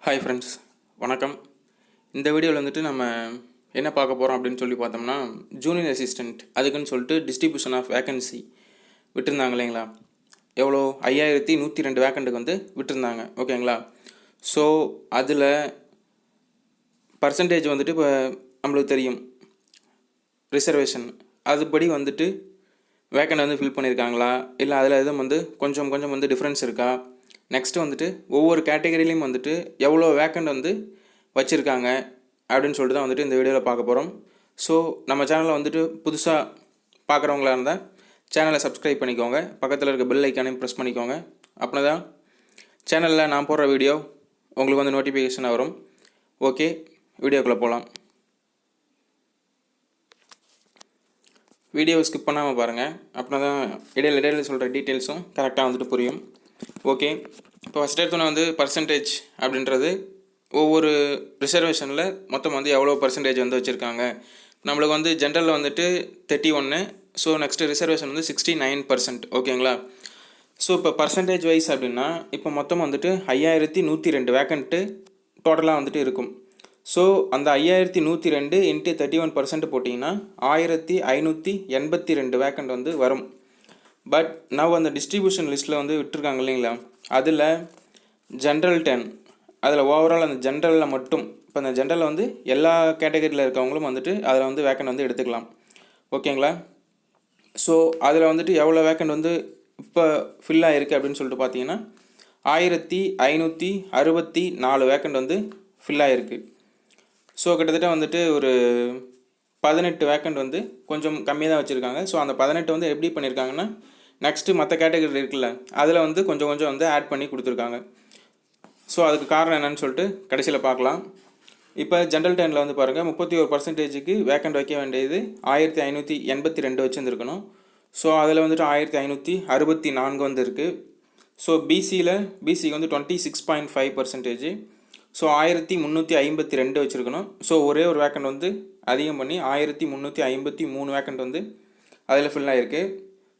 Hi friends, வணக்கம். இந்த வீடியோவில் வந்துட்டு நம்ம என்ன பார்க்க போகிறோம் அப்படின்னு சொல்லி பார்த்தோம்னா, ஜூனியர் அசிஸ்டண்ட் அதுக்குன்னு சொல்லிட்டு டிஸ்ட்ரிபியூஷன் ஆஃப் வேக்கன்சி விட்டுருந்தாங்க இல்லைங்களா? எவ்வளோ 5102 வேக்கண்ட்டுக்கு வந்து விட்டுருந்தாங்க, ஓகேங்களா? ஸோ அதில் பர்சன்டேஜ் வந்துட்டு இப்போ நம்மளுக்கு தெரியும், ரிசர்வேஷன் அதுபடி வந்துட்டு வேக்கண்ட் வந்து ஃபில் பண்ணியிருக்காங்களா, இல்லை அதில் எதுவும் வந்து கொஞ்சம் வந்து டிஃப்ரென்ஸ் இருக்கா? நெக்ஸ்ட்டு வந்துட்டு ஒவ்வொரு கேட்டகரியிலையும் வந்துட்டு எவ்வளோ வேக்கண்ட் வந்து வச்சுருக்காங்க அப்படின்னு சொல்லிட்டு தான் வந்துட்டு இந்த வீடியோவில் பார்க்க போகிறோம். ஸோ நம்ம சேனலில் வந்துட்டு புதுசாக பார்க்குறவங்களா இருந்தால் சேனலை சப்ஸ்கிரைப் பண்ணிக்கோங்க, பக்கத்தில் இருக்க பெல் ஐக்கானையும் ப்ரெஸ் பண்ணிக்கோங்க. அப்படின்னா தான் சேனலில் நான் போடுற வீடியோ உங்களுக்கு வந்து நோட்டிஃபிகேஷனாக வரும். ஓகே, வீடியோக்குள்ளே போகலாம். வீடியோவை ஸ்கிப் பண்ணாமல் பாருங்கள், அப்படின்னா தான் இடையில சொல்கிற டீட்டெயில்ஸும் கரெக்டாக வந்துட்டு புரியும். ஓகே, இப்போ ஃபஸ்ட் எடுத்தோன்னே வந்து பர்சன்டேஜ் அப்படின்றது ஒவ்வொரு ரிசர்வேஷனில் மொத்தம் வந்து எவ்வளோ பர்சன்டேஜ் வந்து வச்சுருக்காங்க. நம்மளுக்கு வந்து ஜென்ரலில் வந்துட்டு 31, ஸோ நெக்ஸ்ட்டு ரிசர்வேஷன் வந்து 69%, ஓகேங்களா? ஸோ இப்போ பர்சன்டேஜ் வைஸ் அப்படின்னா இப்போ மொத்தம் வந்துட்டு 5102 வேக்கண்ட்டு டோட்டலாக வந்துட்டு இருக்கும். ஸோ அந்த 5102 இன்ட்டு 31% போட்டிங்கன்னா 1582 வேக்கண்ட் வந்து வரும். பட் நான் அந்த டிஸ்ட்ரிபியூஷன் லிஸ்ட்டில் வந்து விட்டுருக்காங்க இல்லைங்களா, அதில் ஜென்ரல் 10, அதில் ஓவரால் அந்த ஜென்ரலில் மட்டும், இப்போ அந்த ஜென்ரலில் வந்து எல்லா கேட்டகரியில் இருக்கவங்களும் வந்துட்டு அதில் வந்து வேக்கண்ட் வந்து எடுத்துக்கலாம், ஓகேங்களா? ஸோ அதில் வந்துட்டு எவ்வளோ வேக்கண்ட் வந்து இப்போ ஃபில் ஆகிருக்கு அப்படின்னு சொல்லிட்டு பார்த்தீங்கன்னா 1564 வேக்கண்ட் வந்து ஃபில் ஆகிருக்கு. ஸோ கிட்டத்தட்ட வந்துட்டு ஒரு 18 வேக்கண்ட் வந்து கொஞ்சம் கம்மியாக தான் வச்சுருக்காங்க. ஸோ அந்த 18 வந்து எப்படி பண்ணியிருக்காங்கன்னா, நெக்ஸ்ட்டு மற்ற கேட்டகரி இருக்குல்ல, அதில் வந்து கொஞ்சம் வந்து ஆட் பண்ணி கொடுத்துருக்காங்க. ஸோ அதுக்கு காரணம் என்னன்னு சொல்லிட்டு கடைசியில் பார்க்கலாம். இப்போ ஜென்ரல் 10ல் வந்து பாருங்கள், 31% வேக்கண்ட் வைக்க வேண்டியது 1582 வச்சுருந்துருக்கணும். ஸோ அதில் வந்துட்டு 1564 வந்து இருக்குது. ஸோ பிசிக்கு வந்து 26.5%. ஸோ 1352 வச்சுருக்கணும். ஸோ ஒரே ஒரு வேக்கண்ட் வந்து அதிகம் பண்ணி 1353 வேக்கண்ட் வந்து அதில் ஃபில் ஆகிருக்கு.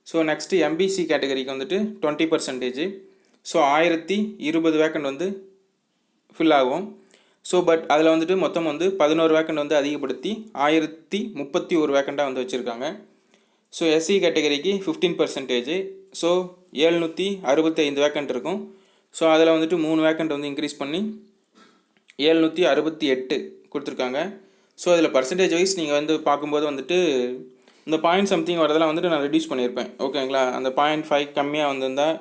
ஸோ நெக்ஸ்ட்டு எம்பிசி கேட்டகரிக்கு வந்துட்டு 20%. ஸோ 1020 வேக்கண்ட் வந்து ஃபில் ஆகும். ஸோ பட் அதில் வந்துட்டு மொத்தம் வந்து 11 வேக்கண்ட் வந்து அதிகப்படுத்தி 1031 வேக்கண்ட்டாக வந்து வச்சுருக்காங்க. ஸோ எஸ்சி கேட்டகரிக்கு 15%. ஸோ 765 வேக்கண்ட் இருக்கும். ஸோ அதில் வந்துட்டு 3 வேக்கண்ட் வந்து இன்க்ரீஸ் பண்ணி 768 கொடுத்துருக்காங்க. ஸோ அதில் பர்சன்டேஜ் வைஸ் நீங்கள் வந்து பார்க்கும்போது வந்துட்டு இந்த பாயிண்ட் சம்திங் வரதெல்லாம் வந்துட்டு நான் ரெடியூஸ் பண்ணியிருப்பேன், ஓகேங்களா? அந்த 0.5 கம்மியாக வந்திருந்தால்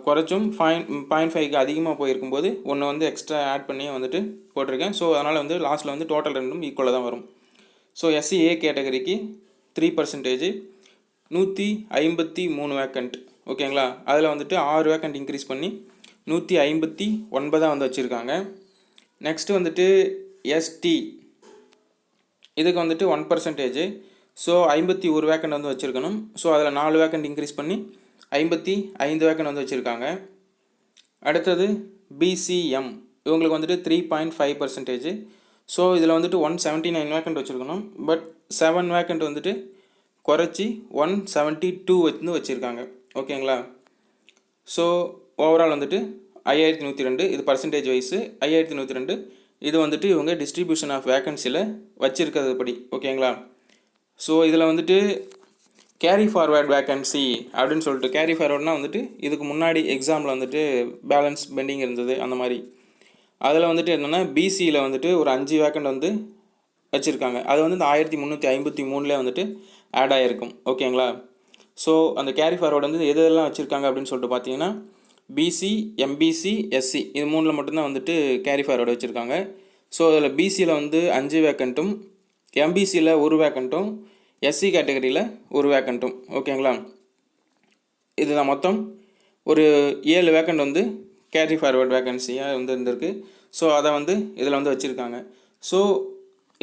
குறைச்சும் 0.5க்கு அதிகமாக போயிருக்கும்போது ஒன்று வந்து எக்ஸ்ட்ரா ஆட் பண்ணி வந்துட்டு போட்டிருக்கேன். ஸோ அதனால் வந்து லாஸ்ட்டில் வந்து டோட்டல் ரெண்டும் ஈக்குவலாக தான் வரும். ஸோ எஸ்சிஏ கேட்டகரிக்கு 3%, 153 வேக்கண்ட், ஓகேங்களா? அதில் வந்துட்டு 6 வேக்கண்ட் இன்க்ரீஸ் பண்ணி 159 வந்து வச்சுருக்காங்க. நெக்ஸ்ட்டு வந்துட்டு எஸ்டி இதுக்கு வந்துட்டு 1%. ஸோ 51 வேக்கண்ட் வந்து வச்சுருக்கணும். ஸோ அதில் 4 வேக்கண்ட் இன்க்ரீஸ் பண்ணி 55 வேக்கண்ட் வந்து வச்சுருக்காங்க. அடுத்தது பிசிஎம், இவங்களுக்கு வந்துட்டு 3.5%. ஸோ இதில் வந்துட்டு 179 வேக்கண்ட் வச்சுருக்கணும். பட் 7 வேக்கண்ட் வந்துட்டு குறைச்சி 172 வந்து வச்சுருக்காங்க, ஓகேங்களா? ஸோ ஓவரால் வந்துட்டு 5102, இது பர்சன்டேஜ் வைஸு 5102. இது வந்துட்டு இவங்க டிஸ்ட்ரிபியூஷன் ஆஃப் வேக்கன்சியில் வச்சுருக்கிறது படி, ஓகேங்களா? ஸோ இதில் வந்துட்டு கேரி ஃபார்வேர்ட் வேக்கன்சி அப்படின்னு சொல்லிட்டு, கேரி ஃபார்வேர்ட்னால் வந்துட்டு இதுக்கு முன்னாடி எக்ஸாமில் வந்துட்டு பேலன்ஸ் பெண்டிங் இருந்தது அந்த மாதிரி. அதில் வந்துட்டு என்னென்னா பிசியில் வந்துட்டு ஒரு 5 வேக்கண்ட் வந்து வச்சுருக்காங்க. அது வந்து இந்த 1353 வந்துட்டு ஆட் ஆகிருக்கும், ஓகேங்களா? ஸோ அந்த கேரி ஃபார்வேர்டு வந்து எதெல்லாம் வச்சுருக்காங்க அப்படின்னு சொல்லிட்டு பார்த்தீங்கன்னா, பிசி, எம்பிசி, எஸ்சி இது 3ல் மட்டும்தான் வந்துட்டு கேரி ஃபார்வேர்டு வச்சுருக்காங்க. ஸோ அதில் பிசியில் வந்து 5 வேக்கண்ட்டும், எம்பிசியில் 1 வேக்கண்ட்டும், எஸ்சி கேட்டகரியில் 1 வேக்கண்ட்டும், ஓகேங்களா? இதுதான் மொத்தம் ஒரு 7 வேக்கண்ட் வந்து கேரி ஃபார்வேர்டு வேக்கன்சியாக வந்து இருந்திருக்கு. ஸோ அதை வந்து இதில் வந்து வச்சுருக்காங்க. ஸோ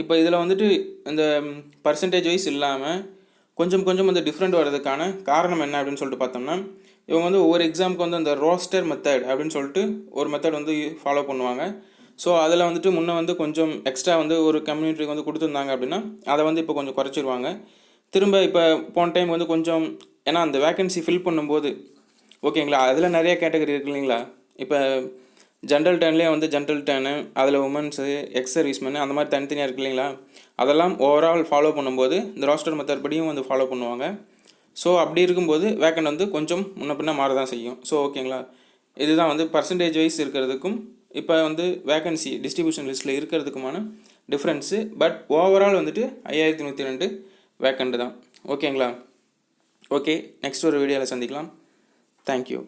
இப்போ இதில் வந்துட்டு இந்த பர்சன்டேஜ் வைஸ் இல்லாமல் கொஞ்சம் வந்து டிஃப்ரெண்ட் வர்றதுக்கான காரணம் என்ன அப்படின்னு சொல்லிட்டு பார்த்தோம்னா, இவங்க வந்து ஒவ்வொரு எக்ஸாமுக்கு வந்து அந்த ரோஸ்டர் மெத்தட் அப்படின்னு சொல்லிட்டு ஒரு மெத்தட் வந்து ஃபாலோ பண்ணுவாங்க. ஸோ அதில் வந்துட்டு முன்னே வந்து கொஞ்சம் எக்ஸ்ட்ரா வந்து ஒரு கம்யூனிட்டிக்கு வந்து கொடுத்துருந்தாங்க அப்படின்னா அதை வந்து இப்போ கொஞ்சம் குறைச்சிருவாங்க. திரும்ப இப்போ போன டைம் வந்து கொஞ்சம், ஏன்னா அந்த வேக்கன்சி ஃபில் பண்ணும்போது, ஓகேங்களா, அதில் நிறைய கேட்டகரி இருக்குது இல்லைங்களா? இப்போ ஜென்ரல் டேர்ன்லேயே வந்து ஜென்ரல் டேர்னு அதில் உமன்ஸு எக்ஸ் சர்வீஸ்மேனு அந்த மாதிரி தனித்தனியாக இருக்குது இல்லைங்களா, அதெல்லாம் ஓவரால் ஃபாலோ பண்ணும்போது இந்த ரோஸ்டர் மெத்தட் படியும் வந்து ஃபாலோ பண்ணுவாங்க. ஸோ அப்படி இருக்கும்போது வேக்கண்ட் வந்து கொஞ்சம் முன்ன பின்ன மாற தான் செய்யும். ஸோ ஓகேங்களா, இதுதான் வந்து பர்சன்டேஜ் வைஸ் இருக்கிறதுக்கும் இப்போ வந்து வேக்கன்சி டிஸ்ட்ரிபியூஷன் லிஸ்ட்டில் இருக்கிறதுக்குமான டிஃப்ரென்ஸு. பட் ஓவரால் வந்துட்டு 5102 வேக்கண்ட் தான். ஓகேங்களா, ஓகே, நெக்ஸ்ட் ஒரு வீடியோவில் சந்திக்கலாம். தேங்க்யூ.